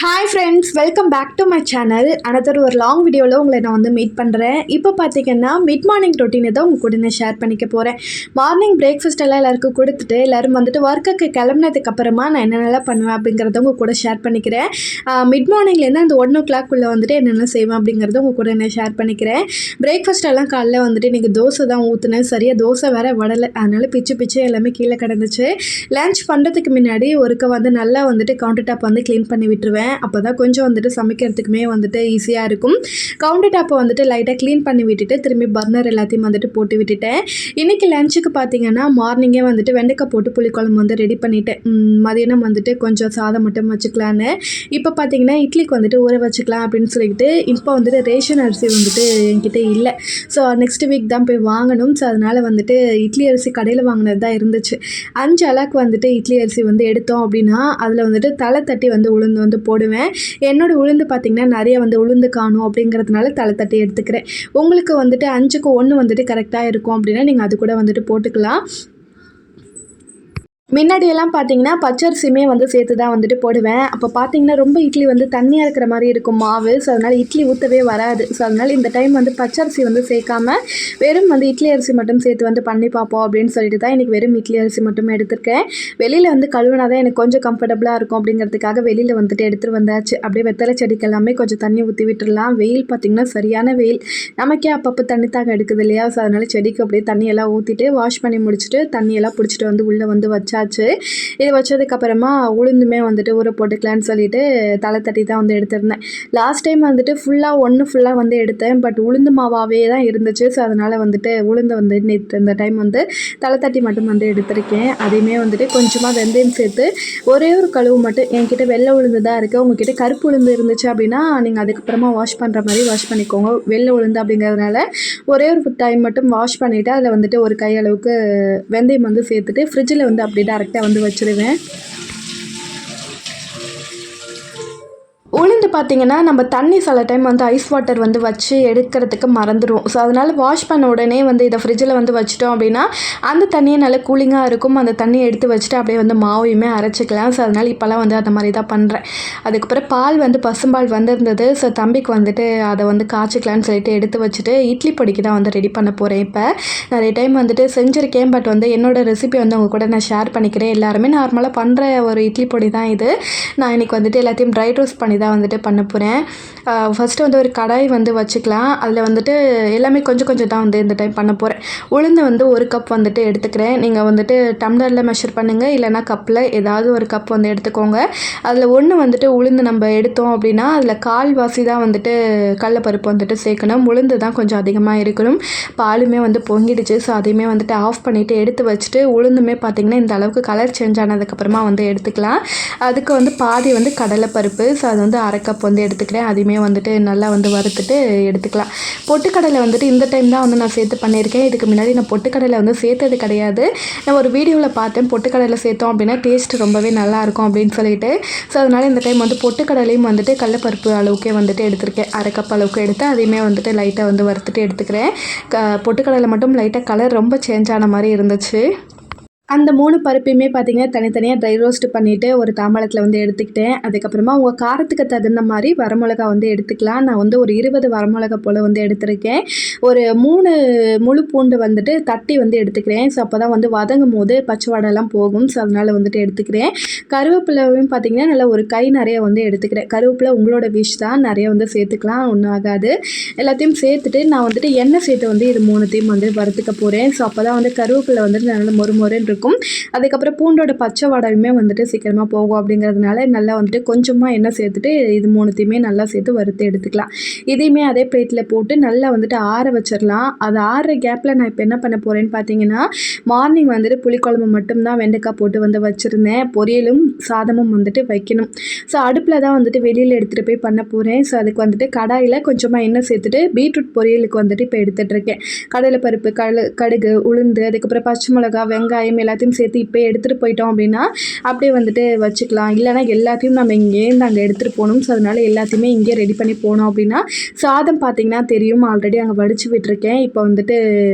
Hi friends, welcome back to my channel. Another ஒரு long வீடியோவில் உங்களை நான் வந்து மீட் பண்ணுறேன். இப்போ பார்த்தீங்கன்னா மிட் மார்னிங் ரொட்டீனை தான் உங்கள் கூட நான் ஷேர் பண்ணிக்க போகிறேன். மார்னிங் பிரேக்ஃபாஸ்ட் எல்லாம் எல்லாருக்கும் கொடுத்துட்டு எல்லோரும் வந்துட்டு ஒர்க்குக்கு கிளம்புனதுக்கு அப்புறமா நான் என்னென்னலாம் பண்ணுவேன் அப்படிங்கிறத உங்கள் கூட ஷேர் பண்ணிக்கிறேன். மிட் மார்னிங்லேருந்து அந்த 1 o'clock வந்துட்டு என்னென்ன செய்வேன் அப்படிங்கிறத உங்கள் கூட நான் ஷேர் பண்ணிக்கிறேன். பிரேக்ஃபாஸ்ட் எல்லாம் காலைல வந்துட்டு இன்றைக்கி தோசை தான் ஊற்றுனேன். சரியாக தோசை வேறு வடலை, அதனால் பிச்சு எல்லாமே கீழே கிடந்துச்சு. லன்ச் பண்ணுறதுக்கு முன்னாடி ஒருக்க வந்து நல்லா வந்துட்டு கவுண்டர் டாப் வந்து க்ளீன் பண்ணி விட்டுருவேன். அப்போ தான் கொஞ்சம் வந்துட்டு சமைக்கிறதுக்குமே வந்துட்டு ஈஸியாக இருக்கும். கவுண்டர் டாப்பை வந்துட்டு லைட்டாக க்ளீன் பண்ணி விட்டுட்டு திரும்பி பர்னர் எல்லாத்தையும் வந்துட்டு போட்டு விட்டுட்டேன். இன்றைக்கி லஞ்சுக்கு பார்த்தீங்கன்னா மார்னிங்கே வந்துட்டு வெண்டைக்காய் போட்டு புளிக்குழம்பு வந்து ரெடி பண்ணிவிட்டேன். மதியானம் வந்துட்டு கொஞ்சம் சாதம் மட்டும் வச்சுக்கலான்னு. இப்போ பார்த்தீங்கன்னா இட்லிக்கு வந்துட்டு ஊற வச்சுக்கலாம் அப்படின்னு சொல்லிட்டு இப்போ வந்துட்டு ரேஷன் அரிசி வந்துட்டு என்கிட்ட இல்லை. ஸோ நெக்ஸ்ட் வீக் தான் போய் வாங்கணும். ஸோ அதனால் வந்துட்டு இட்லி அரிசி கடையில் வாங்கினது தான் இருந்துச்சு. 5 அலாக்கு வந்துட்டு இட்லி அரிசி வந்து எடுத்தோம் அப்படின்னா அதில் வந்துட்டு தலை தட்டி வந்து உளுந்து வந்து போடுவேன். என்னோட உளுந்து பார்த்திங்கன்னா நிறைய வந்து உளுந்து காணும் அப்படிங்கிறதுனால தலை தட்டி எடுத்துக்கிறேன். உங்களுக்கு வந்துட்டு 5க்கு 1 வந்துட்டு கரெக்டாக இருக்கும் அப்படின்னா நீங்கள் அது கூட வந்துட்டு போட்டுக்கலாம். முன்னாடியெல்லாம் பார்த்தீங்கன்னா பச்சரிசியுமே வந்து சேர்த்து தான் வந்துட்டு போடுவேன். அப்போ பார்த்தீங்கன்னா ரொம்ப இட்லி வந்து தண்ணியாக இருக்கிற மாதிரி இருக்கும் மாவு. ஸோ அதனால் இட்லி ஊற்றவே வராது. ஸோ அதனால் இந்த டைம் வந்து பச்சரிசி வந்து சேர்க்காம வெறும் வந்து இட்லி அரிசி மட்டும் சேர்த்து வந்து பண்ணி பார்ப்போம் அப்படின்னு சொல்லிட்டு தான் இன்றைக்கி வெறும் இட்லி அரிசி மட்டும் எடுத்திருக்கேன். வெளியில் வந்து கழுவினா தான் எனக்கு கொஞ்சம் கம்ஃபர்டபுளாக இருக்கும் அப்படிங்கிறதுக்காக வெளியில் வந்துட்டு எடுத்துகிட்டு வந்தாச்சு. அப்படியே வெத்தலை செடிக்கு எல்லாமே கொஞ்சம் தண்ணி ஊற்றி விட்டுடலாம். வெயில் பார்த்திங்கன்னா சரியான வெயில், நமக்கே அப்பப்போ தண்ணி தாங்க எடுக்குது இல்லையா. ஸோ அதனால் செடிக்கு அப்படியே தண்ணியெல்லாம் ஊற்றிட்டு வாஷ் பண்ணி முடிச்சுட்டு தண்ணியெல்லாம் பிடிச்சிட்டு வந்து உள்ளே வந்து வச்சாச்சு. இது வச்சதுக்கப்புறமா உளுந்துமே வந்துட்டு ஊற போட்டுக்கலான்னு சொல்லிட்டு தலை தட்டி தான் வந்து எடுத்திருந்தேன். லாஸ்ட் டைம் வந்துட்டு ஃபுல்லாக வந்து எடுத்தேன். பட் உளுந்து மாவாகவே தான் இருந்துச்சு. ஸோ அதனால் வந்துட்டு உளுந்து வந்து இந்த டைம் வந்து தலை தட்டி மட்டும் வந்து எடுத்திருக்கேன். அதையுமே வந்துட்டு கொஞ்சமாக வெந்தயம் சேர்த்து ஒரே ஒரு கழுவு மட்டும், என்கிட்ட வெள்ளை உளுந்து தான் இருக்குது. உங்ககிட்ட கருப்பு உளுந்து இருந்துச்சு அப்படின்னா நீங்கள் அதுக்கப்புறமா வாஷ் பண்ணுற மாதிரி வாஷ் பண்ணிக்கோங்க. வெள்ளை உளுந்து அப்படிங்கிறதுனால ஒரே ஒரு டைம் மட்டும் வாஷ் பண்ணிவிட்டு அதில் வந்துட்டு ஒரு கையளவுக்கு வெந்தயம் வந்து சேர்த்துட்டு ஃப்ரிட்ஜில் வந்து அப்படி டேரெக்டாக வந்து வச்சுருவேன். உளுந்து பார்த்திங்கன்னா நம்ம தண்ணி சில டைம் வந்து ஐஸ் வாட்டர் வந்து வச்சு எடுக்கிறதுக்கு மறந்துடும். ஸோ அதனால் வாஷ் பண்ண உடனே வந்து இதை ஃப்ரிட்ஜில் வந்து வச்சிட்டோம் அப்படின்னா அந்த தண்ணியே நல்லா கூலிங்காக இருக்கும். அந்த தண்ணியை எடுத்து வச்சுட்டு அப்படியே வந்து மாவையுமே அரைச்சிக்கலாம். ஸோ அதனால் இப்போலாம் வந்து அந்த மாதிரி தான் பண்ணுறேன். அதுக்கப்புறம் பால் வந்து பசும்பால் வந்திருந்தது. ஸோ தம்பிக்கு வந்துட்டு அதை வந்து காய்ச்சிக்கலான்னு சொல்லிட்டு எடுத்து வச்சுட்டு இட்லி பொடிக்கு தான் வந்து ரெடி பண்ண போகிறேன். இப்போ நிறைய டைம் வந்துட்டு செஞ்சுருக்கேன். பட் வந்து என்னோடய ரெசிபி வந்து அவங்க கூட நான் ஷேர் பண்ணிக்கிறேன். எல்லாருமே நார்மலாக பண்ணுற ஒரு இட்லி பொடி தான் இது. நான் இன்றைக்கி வந்துட்டு எல்லாத்தையும் ட்ரை ரோஸ்ட் பண்ணி தான் வந்துட்டு பண்ண போகிறேன். ஃபஸ்ட்டு வந்து ஒரு கடாய் வந்து வச்சுக்கலாம். அதில் வந்துட்டு எல்லாமே கொஞ்சம் தான் வந்து இந்த டைம் பண்ண போகிறேன். உளுந்து வந்து 1 கப் வந்துட்டு எடுத்துக்கிறேன். நீங்கள் வந்துட்டு டம்ளரில் மெஷர் பண்ணுங்கள், இல்லைனா கப்பில் ஏதாவது ஒரு கப் வந்து எடுத்துக்கோங்க. அதில் 1 வந்துட்டு உளுந்து நம்ம எடுத்தோம் அப்படின்னா அதில் 1/4 வாசி தான் வந்துட்டு கடலைப்பருப்பு வந்துட்டு சேர்க்கணும். உளுந்து தான் கொஞ்சம் அதிகமாக இருக்கணும். பாலுமே வந்து பொங்கிடுச்சு. ஸோ அதையுமே வந்துட்டு ஆஃப் பண்ணிவிட்டு எடுத்து வச்சுட்டு உளுந்துமே பார்த்திங்கன்னா இந்த அளவுக்கு கலர் சேஞ்ச் ஆனதுக்கப்புறமா வந்து எடுத்துக்கலாம். அதுக்கு வந்து பாதி வந்து கடலைப்பருப்பு. ஸோ அது வந்து 1/2 கப் வந்து எடுத்துக்கிறேன். அதையுமே வந்துட்டு நல்லா வந்து வறுத்துட்டு எடுத்துக்கலாம். பொட்டுக்கடலை வந்துட்டு இந்த டைம் தான் வந்து நான் சேர்த்து பண்ணியிருக்கேன். இதுக்கு முன்னாடி நான் பொட்டுக்கடலை வந்து சேர்த்தது கிடையாது. நான் ஒரு வீடியோவில் பார்த்தேன் பொட்டுக்கடலை சேர்த்தோம் அப்படின்னா டேஸ்ட் ரொம்பவே நல்லாயிருக்கும் அப்படின்னு சொல்லிட்டு. ஸோ அதனால் இந்த டைம் வந்து பொட்டுக்கடலையும் வந்துட்டு கடலைப்பருப்பு அளவுக்கே வந்துட்டு எடுத்திருக்கேன். 1/2 கப் அளவுக்கு எடுத்து அதையுமே வந்துட்டு லைட்டாக வந்து வறுத்துட்டு எடுத்துக்கிறேன். பொட்டுக்கடலை மட்டும் லைட்டாக கலர் ரொம்ப சேஞ்ச் ஆன மாதிரி இருந்துச்சு. அந்த 3 பருப்பையுமே பார்த்திங்கன்னா தனித்தனியாக ட்ரை ரோஸ்ட் பண்ணிவிட்டு ஒரு தாம்பாளத்தில் வந்து எடுத்துக்கிட்டேன். அதுக்கப்புறமா உங்கள் காரத்துக்கு தகுந்த மாதிரி வரமிளகா வந்து எடுத்துக்கலாம். நான் வந்து ஒரு 20 வரமிளகா போல் வந்து எடுத்திருக்கேன். ஒரு 3 முழு பூண்டு வந்துட்டு தட்டி வந்து எடுத்துக்கிறேன். ஸோ அப்போ தான் வந்து வதங்கும் போது பச்சை வாடெல்லாம் போகும். ஸோ அதனால் வந்துட்டு எடுத்துக்கிறேன். கருவேப்பிலையும் பார்த்திங்கன்னா நல்லா ஒரு கை நிறைய வந்து எடுத்துக்கிறேன். கருவேப்பிலை உங்களோட விஷ் தான், நிறைய வந்து சேர்த்துக்கலாம், ஒன்றும் ஆகாது. எல்லாத்தையும் சேர்த்துட்டு நான் வந்துட்டு எண்ணெய் சேர்த்து வந்து இது 3த்தையும் வந்து வறுத்துக்க போகிறேன். ஸோ அப்போ தான் வந்து கருவேப்பிலை வந்துட்டு நல்லா மொறுன்னு இருக்கும். இருக்கும். அதுக்கப்புறம் பூண்டோட பச்சை வாடையுமே வந்துட்டு சீக்கிரமாக போகும். அப்படிங்கிறதுனால நல்லா வந்துட்டு கொஞ்சமாக எண்ணெய் சேர்த்துட்டு இது 3த்தையுமே நல்லா சேர்த்து வறுத்து எடுத்துக்கலாம். இதையுமே அதே பிளேட்டில் போட்டு நல்லா வந்துட்டு ஆற வச்சிடலாம். அது ஆறுற கேப்பில் நான் இப்போ என்ன பண்ண போகிறேன்னு பார்த்தீங்கன்னா, மார்னிங் வந்துட்டு புளிக்குழம்பு மட்டும்தான் வெண்டைக்காய் போட்டு வந்து வச்சுருந்தேன். பொரியலும் சாதமும் வந்துட்டு வைக்கணும். ஸோ அடுப்பில் தான் வந்துட்டு வெளியில் எடுத்துகிட்டு போய் பண்ண போகிறேன். ஸோ அதுக்கு வந்துட்டு கடாயில் கொஞ்சமாக எண்ணெய் சேர்த்துட்டு பீட்ரூட் பொரியலுக்கு வந்துட்டு இப்போ எடுத்துகிட்ருக்கேன். கடலைப்பருப்பு, கடுகு, உளுந்து, அதுக்கப்புறம் பச்சை மிளகா, வெங்காயம் எல்லாத்தையும் சேர்த்து இப்போ எடுத்துகிட்டு போயிட்டோம் அப்படின்னா அப்படியே வந்துட்டு வச்சுக்கலாம். இல்லைனா எல்லாத்தையும் நம்ம இங்கேருந்து அங்கே எடுத்துகிட்டு போகணும். ஸோ அதனால் எல்லாத்தையுமே இங்கே ரெடி பண்ணி போனோம் அப்படின்னா சாதம் பார்த்திங்கன்னா தெரியும், ஆல்ரெடி அங்கே வடித்து விட்டுருக்கேன். இப்போ வந்துட்டு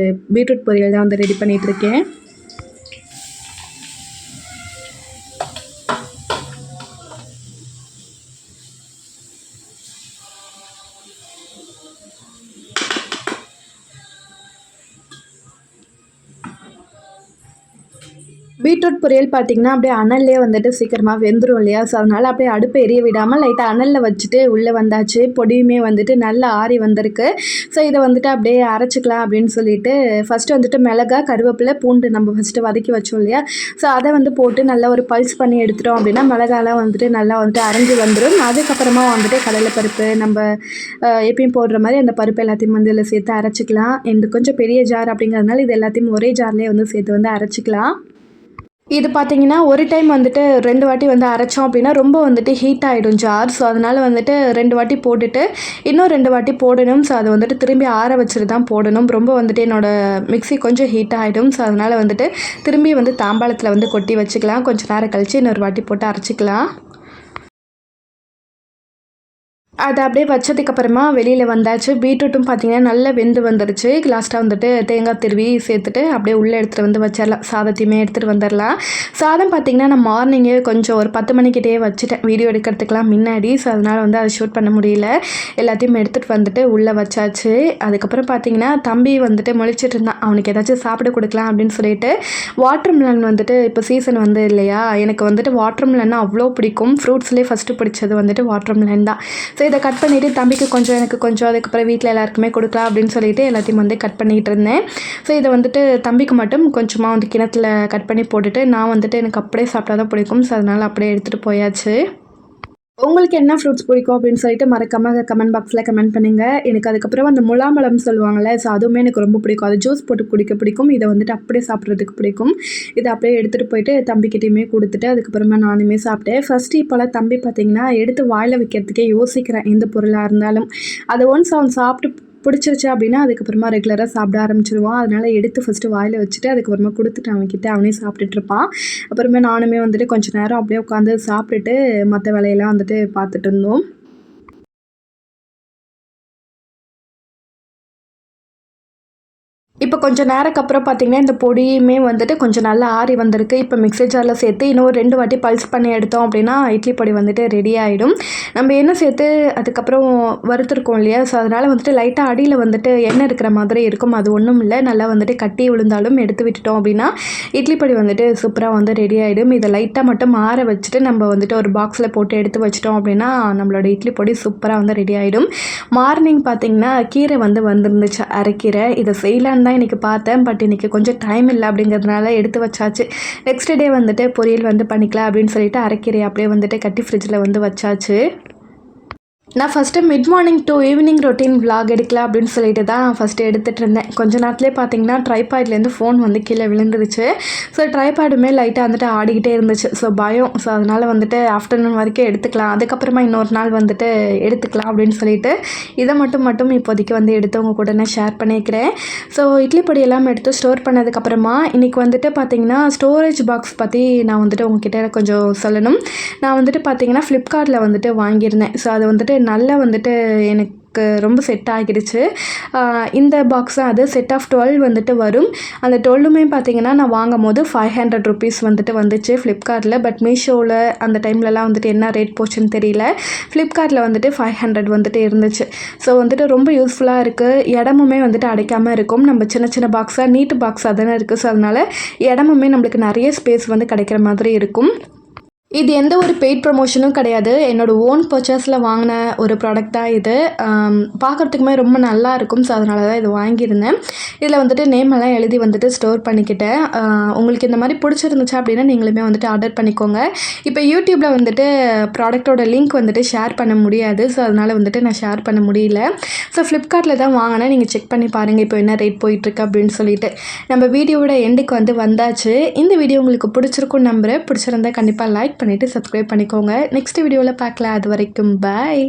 பீட்ரூட் பொரியல் தான் வந்து ரெடி பண்ணிகிட்ருக்கேன். பீட்ரூட் பொரியல் பார்த்திங்கன்னா அப்படியே அனல்லே வந்துட்டு சீக்கிரமாக வெந்துடும் இல்லையா? ஸோ அதனால் அப்படியே அடுப்பை எரிய விடாமல் லைட்டாக அனலில் வச்சுட்டு உள்ளே வந்தாச்சு. பொடியுமே வந்துட்டு நல்லா ஆறி வந்திருக்கு. ஸோ இதை வந்துட்டு அப்படியே அரைச்சிக்கலாம் அப்படின்னு சொல்லிட்டு ஃபஸ்ட்டு வந்துட்டு மிளகா, கருவேப்பிலை, பூண்டு நம்ம ஃபஸ்ட்டு வதக்கி வச்சோம் இல்லையா? ஸோ அதை வந்து போட்டு நல்லா ஒரு பல்ஸ் பண்ணி எடுத்துட்டோம் அப்படின்னா மிளகாலாம் வந்துட்டு நல்லா வந்துட்டு அரைஞ்சி வந்துடும். அதுக்கப்புறமா வந்துட்டு கடலைப்பருப்பு நம்ம எப்பயும் போடுற மாதிரி அந்த பருப்பு எல்லாத்தையும் வந்து இதில் சேர்த்து அரைச்சிக்கலாம். இந்த கொஞ்சம் பெரிய ஜார் அப்படிங்கிறதுனால இது எல்லாத்தையும் ஒரே ஜார்லேயே வந்து சேர்த்து வந்து அரைச்சிக்கலாம். இது பார்த்தீங்கன்னா ஒரு டைம் வந்துட்டு 2 வாட்டி வந்து அரைச்சோம் அப்படின்னா ரொம்ப வந்துட்டு ஹீட் ஆகிடும் ஜார். ஸோ அதனால் வந்துட்டு 2 வாட்டி போட்டுட்டு இன்னும் 2 வாட்டி போடணும். ஸோ அதை வந்துட்டு திரும்பி ஆற வச்சுட்டு தான் போடணும். ரொம்ப வந்துட்டு என்னோடய மிக்ஸி கொஞ்சம் ஹீட் ஆகிடும். ஸோ அதனால் வந்துட்டு திரும்பி வந்து தாம்பாளத்தில் வந்து கொட்டி வச்சுக்கலாம். கொஞ்சம் நேரம் கழித்து இன்னொரு வாட்டி போட்டு அரைச்சிக்கலாம். அதை அப்படியே வச்சதுக்கப்புறமா வெளியில் வந்தாச்சு. பீட்ரூட்டும் பார்த்திங்கன்னா நல்லா வெந்து வந்துடுச்சு. லாஸ்ட்டாக வந்துட்டு தேங்காய் திருவி சேர்த்துட்டு அப்படியே உள்ளே எடுத்துகிட்டு வந்து வச்சிடலாம். சாதத்தையுமே எடுத்துகிட்டு வந்துடலாம். சாதம் பார்த்திங்கன்னா நான் மார்னிங்கே கொஞ்சம் ஒரு 10 மணிக்கிட்டே வச்சுட்டேன் வீடியோ எடுக்கிறதுக்கெலாம் முன்னாடி. ஸோ அதனால் வந்து அதை ஷூட் பண்ண முடியல. எல்லாத்தையும் எடுத்துகிட்டு வந்துட்டு உள்ளே வச்சாச்சு. அதுக்கப்புறம் பார்த்திங்கன்னா தம்பி வந்துட்டு முழிச்சிட்டு இருந்தான். அவனுக்கு ஏதாச்சும் சாப்பிட கொடுக்கலாம் அப்படின்னு சொல்லிட்டு வாட்டர் மிலன் வந்துட்டு இப்போ சீசன் வந்து இல்லையா? எனக்கு வந்துட்டு வாட்டர் மிலன்னா அவ்வளோ பிடிக்கும். ஃப்ரூட்ஸ்லேயே ஃபஸ்ட்டு பிடிச்சது வந்துட்டு வாட்டர் மிலன் தான். ஸோ இதை கட் பண்ணிவிட்டு தம்பிக்கு கொஞ்சம், எனக்கு கொஞ்சம், அதுக்கப்புறம் வீட்டில் எல்லாருக்குமே கொடுக்கலாம் அப்படின்னு சொல்லிட்டு எல்லாத்தையும் வந்து கட் பண்ணிகிட்டு இருந்தேன். ஸோ இதை வந்துட்டு தம்பிக்கு மட்டும் கொஞ்சமாக வந்து கிணத்துல கட் பண்ணி போட்டுட்டு நான் வந்துட்டு எனக்கு அப்படியே சாப்பிட்டா தான் பிடிக்கும். ஸோ அதனால் அப்படியே எடுத்துகிட்டு போயாச்சு. உங்களுக்கு என்ன ஃப்ரூட்ஸ் பிடிக்கும் அப்படின்னு சொல்லிட்டு மறக்காமல் கமெண்ட் பாக்ஸில் கமெண்ட் பண்ணுங்கள். எனக்கு அதுக்கப்புறம் அந்த முலாம்பழம் சொல்லுவாங்கள்ல, ஸோ அதுவுமே எனக்கு ரொம்ப பிடிக்கும். அது ஜூஸ் போட்டு குடிக்க பிடிக்கும். இதை வந்துட்டு அப்படியே சாப்பிட்றதுக்கு பிடிக்கும். இதை அப்படியே எடுத்துகிட்டு போயிட்டு தம்பிக்கிட்டையுமே கொடுத்துட்டு அதுக்கப்புறமா நானுமே சாப்பிட்டேன். ஃபஸ்ட்டு இப்போலாம் தம்பி பார்த்திங்கன்னா எடுத்து வாயில் வைக்கிறதுக்கே யோசிக்கிறேன் எந்த பொருளாக இருந்தாலும். அதை ஒன்ஸ் அவன் சாப்பிட்டு பிடிச்சிருச்சு அப்படின்னா அதுக்கப்புறமா ரெகுலராக சாப்பிட ஆரம்பிச்சிருவான். அதனால் எடுத்து ஃபஸ்ட்டு வாயில் வச்சுட்டு அதுக்கப்புறமா கொடுத்துட்டு அவன்கிட்ட அவனே சாப்பிட்டுட்ருப்பான். அப்புறமே நானுமே வந்துட்டு கொஞ்சம் நேரம் அப்படியே உட்காந்து சாப்பிட்டுட்டு மற்ற வேலையெல்லாம் வந்துட்டு பார்த்துட்டு இருந்தோம். இப்போ கொஞ்சம் நேரத்துக்கு அப்புறம் பார்த்திங்கன்னா இந்த பொடியுமே வந்துட்டு கொஞ்சம் நல்லா ஆறி வந்திருக்கு. இப்போ மிக்ஸி ஜாரில் சேர்த்து இன்னும் 2 வாட்டி பல்ஸ் பண்ணி எடுத்தோம் அப்படின்னா இட்லி பொடி வந்துட்டு ரெடி ஆகிடும். நம்ம எண்ணெய் சேர்த்து அதுக்கப்புறம் வறுத்துருக்கோம் இல்லையா? ஸோ அதனால் வந்துட்டு லைட்டாக அடியில் வந்துட்டு எண்ணெய் இருக்கிற மாதிரி இருக்கும். அது ஒன்றும் இல்லை, நல்லா வந்துட்டு கட்டி விழுந்தாலும் எடுத்து விட்டுட்டோம் அப்படின்னா இட்லி பொடி வந்துட்டு சூப்பராக வந்து ரெடி ஆகிடும். இதை லைட்டாக மட்டும் ஆற வச்சுட்டு நம்ம வந்துட்டு ஒரு பாக்ஸில் போட்டு எடுத்து வச்சிட்டோம் அப்படின்னா நம்மளோட இட்லி பொடி சூப்பராக வந்து ரெடி ஆகிடும். மார்னிங் பார்த்திங்கன்னா கீரை வந்துருந்துச்சு, அரைக்கீரை. இதை செய்யலான்னு தான் இன்றைக்கி பார்த்தேன். பட் இன்றைக்கி கொஞ்சம் டைம் இல்லை அப்படிங்கிறதுனால எடுத்து வச்சாச்சு. நெக்ஸ்ட் டே வந்துட்டு பொரியல் வந்து பண்ணிக்கலாம் அப்படின்னு சொல்லிட்டு அரைக்கீரையை அப்படியே வந்துட்டு கட்டி ஃப்ரிட்ஜில் வந்து வச்சாச்சு. நான் first mid morning to evening routine vlog எடுக்கலாம் அப்படின்னு சொல்லிட்டு தான் ஃபஸ்ட்டு எடுத்துகிட்டு இருந்தேன். கொஞ்ச நேரத்துலேயே பார்த்தீங்கன்னா ட்ரைபாட்லேருந்து ஃபோன் வந்து கீழே விழுந்துருச்சு. ஸோ ட்ரைபாடுமே லைட்டாக வந்துட்டு ஆடிக்கிட்டே இருந்துச்சு. ஸோ பயம். ஸோ அதனால் வந்துட்டு ஆஃப்டர்நூன் வரைக்கும் எடுத்துக்கலாம், அதுக்கப்புறமா இன்னொரு நாள் வந்துட்டு எடுத்துக்கலாம் அப்படின்னு சொல்லிட்டு இதை மட்டும் இப்போதைக்கு வந்து எடுத்து உங்கள் கூட நான் ஷேர் பண்ணிக்கிறேன். ஸோ இட்லி பொடி எல்லாம் எடுத்து ஸ்டோர் பண்ணதுக்கப்புறமா இன்றைக்கி வந்துட்டு பார்த்திங்கன்னா ஸ்டோரேஜ் பாக்ஸ் பற்றி நான் வந்துட்டு உங்ககிட்ட கொஞ்சம் சொல்லணும். நான் வந்துட்டு பார்த்திங்கன்னா ஃப்ளிப்கார்ட்டில் வந்துட்டு வாங்கியிருந்தேன். ஸோ அது வந்துட்டு நல்லா வந்துட்டு எனக்கு ரொம்ப செட் ஆகிடுச்சு. இந்த பாக்ஸ் தான் அது. செட் ஆஃப் 12 வந்துட்டு வரும். அந்த 12மே பார்த்திங்கன்னா நான் வாங்கும் போது 500 ருபீஸ் வந்துட்டு வந்துச்சு ஃப்ளிப்கார்ட்டில். பட் மீஷோவில் அந்த டைம்லலாம் வந்துட்டு என்ன ரேட் போச்சுன்னு தெரியல. ஃப்ளிப்கார்ட்டில் வந்துட்டு 500 வந்துட்டு இருந்துச்சு. ஸோ வந்துட்டு ரொம்ப யூஸ்ஃபுல்லாக இருக்குது. இடமுமே வந்துட்டு அடைக்காமல் இருக்கும். நம்ம சின்ன சின்ன பாக்ஸாக நீட்டு பாக்ஸாக தானே இருக்குது. ஸோ அதனால் இடமுமே நம்மளுக்கு நிறைய ஸ்பேஸ் வந்து கிடைக்கிற மாதிரி இருக்கும். இது எந்த ஒரு பெய்ட் ப்ரமோஷனும் கிடையாது. என்னோட ஓன் பர்ச்சேஸில் வாங்கின ஒரு ப்ராடக்ட் தான் இது. பார்க்குறதுக்குமே ரொம்ப நல்லா இருக்கும். ஸோ அதனால தான் இது வாங்கியிருந்தேன். இதில் வந்துட்டு நேம் எல்லாம் எழுதி வந்துட்டு ஸ்டோர் பண்ணிக்கிட்டேன். உங்களுக்கு இந்த மாதிரி பிடிச்சிருந்துச்சு அப்படின்னா நீங்களுமே வந்துட்டு ஆர்டர் பண்ணிக்கோங்க. இப்போ யூடியூப்பில் வந்துட்டு ப்ராடக்ட்டோட லிங்க் வந்துட்டு ஷேர் பண்ண முடியாது. ஸோ அதனால் வந்துட்டு நான் ஷேர் பண்ண முடியல. ஸோ ஃப்ளிப்கார்ட்டில் தான் வாங்கினேன். நீங்கள் செக் பண்ணி பாருங்கள் இப்போ என்ன ரேட் போயிட்டுருக்கு அப்படின்னு சொல்லிட்டு. நம்ம வீடியோவோட எண்டுக்கு வந்தாச்சு. இந்த வீடியோ உங்களுக்கு பிடிச்சிருக்கும்னு நம்புகிறேன். பிடிச்சிருந்தா கண்டிப்பாக லைக் பண்ணிவிட்டு சப்ஸ்கிரைப் பண்ணிக்கோங்க. நெக்ஸ்ட் வீடியோவில் பார்க்கலாம். அது வரைக்கும் பாய்.